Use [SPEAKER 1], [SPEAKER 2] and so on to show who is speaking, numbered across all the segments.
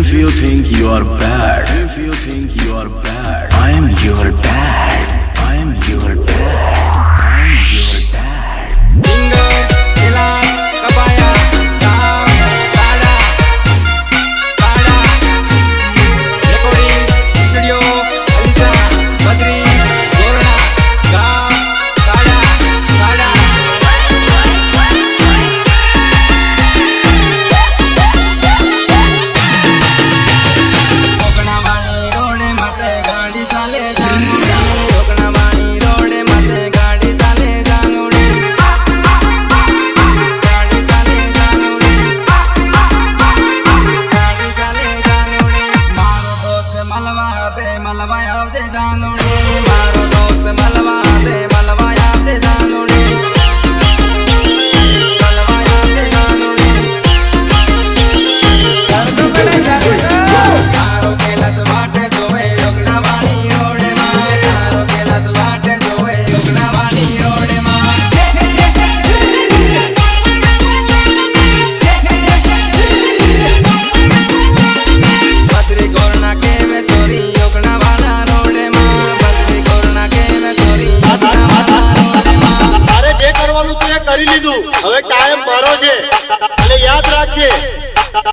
[SPEAKER 1] If you think you are bad, if you think you are bad, I am your dad. I am your dad. I am your dad.
[SPEAKER 2] Bingo, Ilan, Kapaya, Ram, Tada, Pada, Recording, Studio, Alisa, Badri, Gorna, Ram, Tada, Tada. ઓગણાવાળી રોડે માથે ગાડી ચાલે જાનુડી, ઓગણાવાળી રોડે માથે ગાડી ચાલે જાનુડી, ગાડી ચાલે જાનુડી, ગાડી ચાલે જાનુડી. મારો દોસ્ત મલવા આવતે જાનુડી, મારો દોસ્ત મલવા આવતે જાનુડી, મલવા આવતે જાનુડી. તારો કેલાસ વાટે જોવે ઓગણાવાળી રોડમાં, તારો કેલાસ વાટે જોવે ઓગણાવાળી રોડમાં. બદરી ગોરના કેવે સોરી ઓગણાવાળા રોડમાં, બદરી ગોરના કેવે સોરી ઓગણાવાળા રોડમાં.
[SPEAKER 3] તારે જે કરવાનું તે કરી લીધું, હવે ટાઈમ મારો છે અને યાદ રાખજે,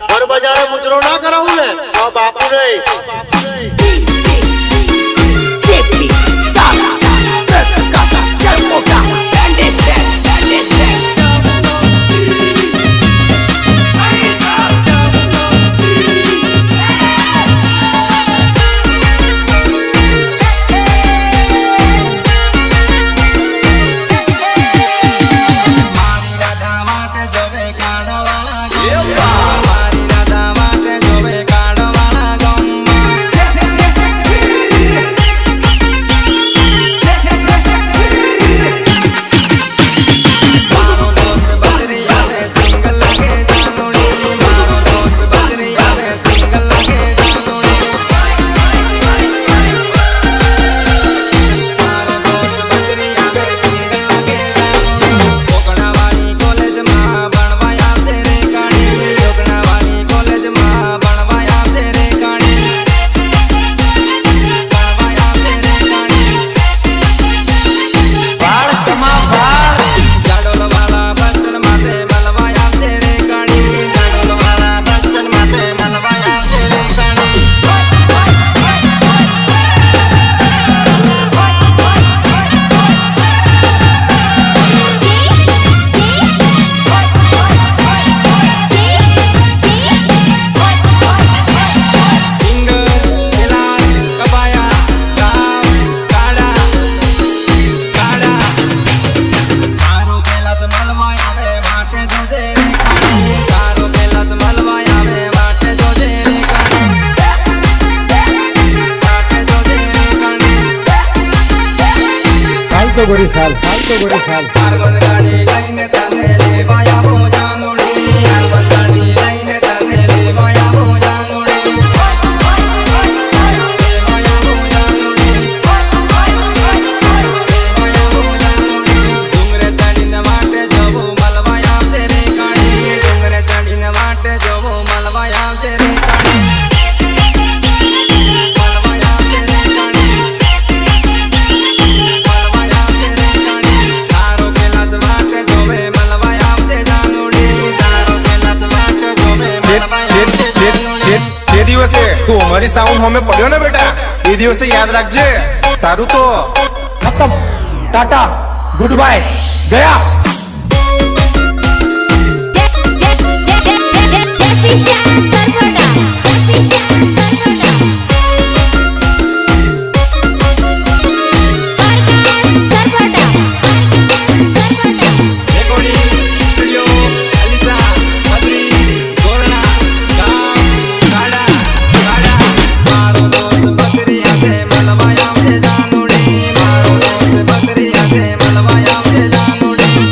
[SPEAKER 3] ઘર બજારે મુજરો ના કરાવું ને તો બાપુ નહીં.
[SPEAKER 2] મારી રાધા વાટે જોવે કાઢવાળા ગામમાં, મારી રાધા વાટે જોવે કાઢવાળા ગામમાં. મારો દોસ્ત બદરી આવે સિંગલ લાગે જાનુડી, મારો દોસ્ત બદરી આવે સિંગલ લાગે જાનુડી, મારો દોસ્ત બદરી આવે સિંગલ લાગે જાનુડી. ઓગણાવાળી કોલેજમાં ભણવા આવતે રે કાણી, ઓગણાવાળી કોલેજમાં ભણવા આવતે રે કાણી, ભણવા આવતે રે કાણી. જાડોલવાળા બસ સ્ટેન્ડ માથે મલવા આવતે રે કાણી, જાડોલવાળા બસ સ્ટેન્ડ માથે મલવા આવતે રે કાણી. Bingo, Ilan, Kapaya, Ram, Tada, Tada. તારો કેલાસ મલવા આવે વાટે જોજે રે કાણી, તારો કેલાસ મલવા આવે વાટે જોજે રે કાણી, વાટે જોજે રે કાણી. કાર્બન ગાડી લઈને તને લેવા આવો જાનુડી, કાર્બન ગાડી લઈને તને લેવા આવો જાનુડી, લેવા આવો જાનુડી, લેવા આવો જાનુડી. ડુંગરે ચડીને વાટે જવું મલવા આવતે રે કાણી, ડુંગરે ચડીને વાટે જવું મલવા આવતે રે કાણી, મલવા આવતે રે કાણી, મલવા આવતે રે કાણી. તારો કેલાસ વાટે જોવે મલવા આવતે જાનુડી, તારો કેલાસ વાટે જોવે મલવા આવતે જાનુડી.
[SPEAKER 4] જે દિવસે તું અમારી સાઉન્ડ હોમે પડ્યો ને બેટા, એ દિવસે યાદ રાખજે, તારું તો ખતમ, ટાટા, ગુડ બાય, ગયા.
[SPEAKER 2] Recording, Studio, Alisa, Badri, Gorna, Ram, Tada, Tada. મારો દોસ્ત બકરી આવે મલવા આવતે જાનુડી, મારો દોસ્ત બકરી આવે મલવા આવતે જાનુડી.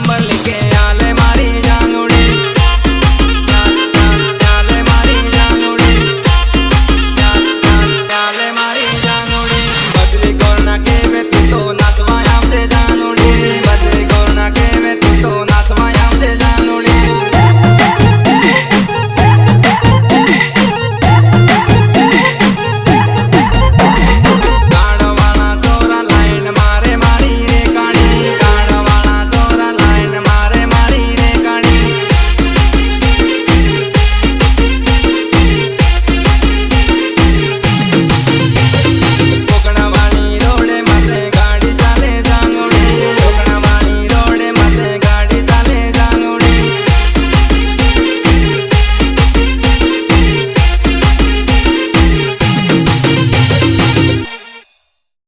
[SPEAKER 2] મલિકે આલે મારી જાનુડી